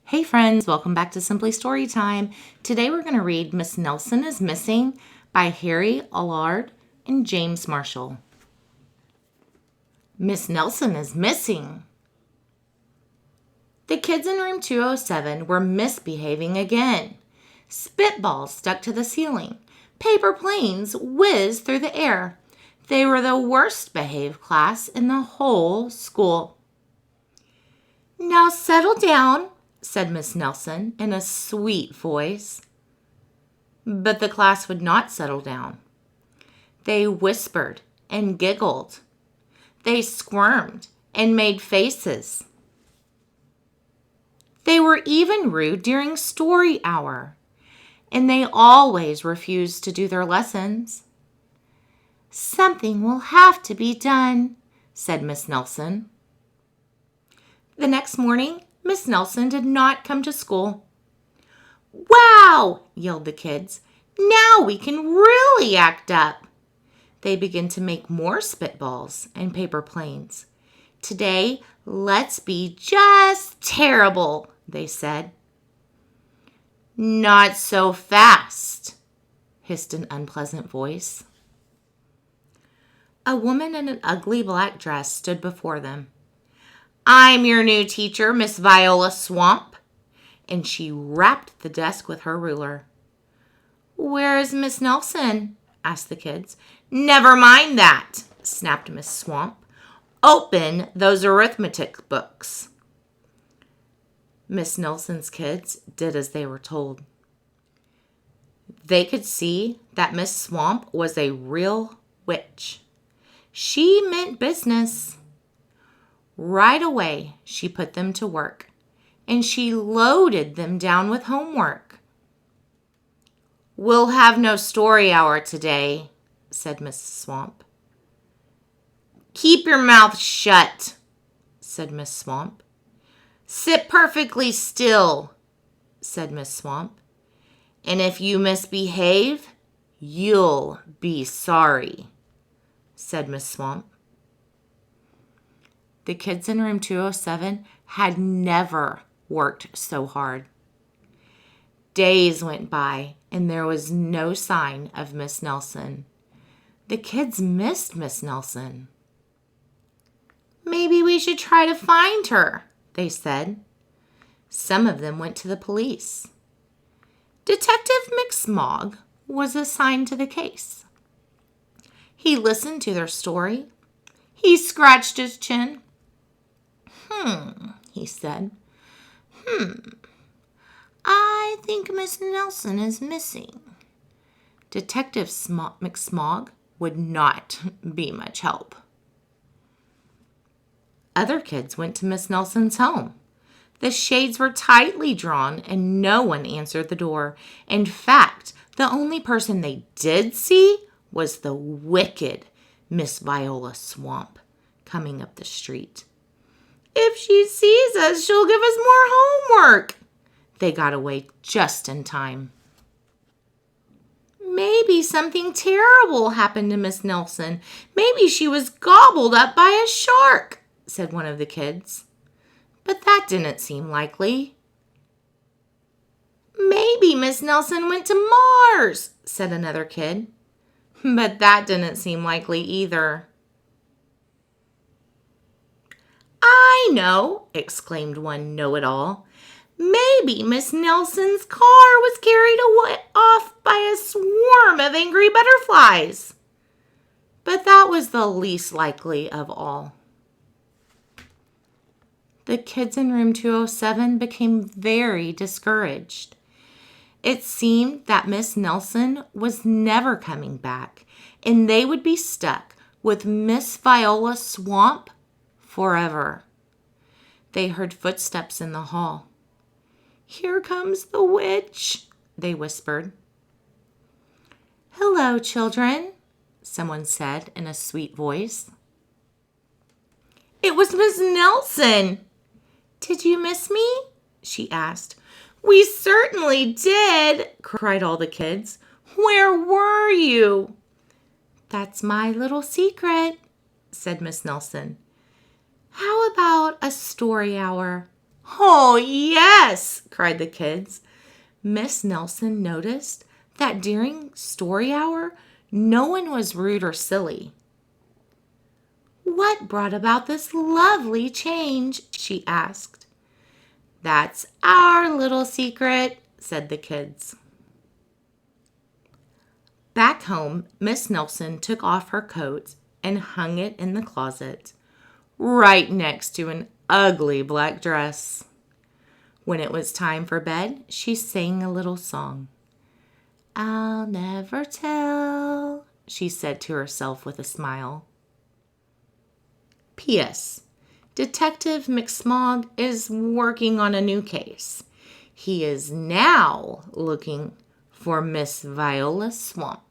Hey friends, welcome back to Simply Storytime. Today we're going to read Miss Nelson is Missing by Harry Allard and James Marshall. Miss Nelson is missing. The kids in room 207 were misbehaving again. Spitballs stuck to the ceiling. Paper planes whizzed through the air. They were the worst behaved class in the whole school. Now settle down, said Miss Nelson in a sweet voice. But the class would not settle down. They whispered and giggled. They squirmed and made faces. They were even rude during story hour, and they always refused to do their lessons. Something will have to be done, said Miss Nelson. The next morning, Miss Nelson did not come to school. Wow, yelled the kids. Now we can really act up. They began to make more spitballs and paper planes. Today, let's be just terrible, they said. Not so fast, hissed an unpleasant voice. A woman in an ugly black dress stood before them. I'm your new teacher, Miss Viola Swamp. And she rapped the desk with her ruler. Where is Miss Nelson? Asked the kids. Never mind that, snapped Miss Swamp. Open those arithmetic books. Miss Nelson's kids did as they were told. They could see that Miss Swamp was a real witch. She meant business. Right away, she put them to work, and she loaded them down with homework. We'll have no story hour today, said Miss Swamp. Keep your mouth shut, said Miss Swamp. Sit perfectly still, said Miss Swamp. And if you misbehave, you'll be sorry, said Miss Swamp. The kids in room 207 had never worked so hard. Days went by, and there was no sign of Miss Nelson. The kids missed Miss Nelson. Maybe we should try to find her, they said. Some of them went to the police. Detective McSmog was assigned to the case. He listened to their story. He scratched his chin. He said. I think Miss Nelson is missing. Detective McSmog would not be much help. Other kids went to Miss Nelson's home. The shades were tightly drawn and no one answered the door. In fact, the only person they did see was the wicked Miss Viola Swamp coming up the street. If she sees us, she'll give us more homework. They got away just in time. Maybe something terrible happened to Miss Nelson. Maybe she was gobbled up by a shark, said one of the kids. But that didn't seem likely. Maybe Miss Nelson went to Mars, said another kid. But that didn't seem likely either. I know, exclaimed one know-it-all. Maybe Miss Nelson's car was carried away off by a swarm of angry butterflies. But that was the least likely of all. The kids in room 207 became very discouraged. It seemed that Miss Nelson was never coming back, and they would be stuck with Miss Viola Swamp forever. They heard footsteps in the hall. Here comes the witch, they whispered. Hello, children, someone said in a sweet voice. It was Miss Nelson. Did you miss me? She asked. We certainly did, cried all the kids. Where were you? That's my little secret, said Miss Nelson. How about a story hour? Oh, yes, cried the kids. Miss Nelson noticed that during story hour, no one was rude or silly. What brought about this lovely change? She asked. That's our little secret, said the kids. Back home, Miss Nelson took off her coat and hung it in the closet, right next to an ugly black dress. When it was time for bed, she sang a little song. I'll never tell, she said to herself with a smile. P.S. Detective McSmog is working on a new case. He is now looking for Miss Viola Swamp.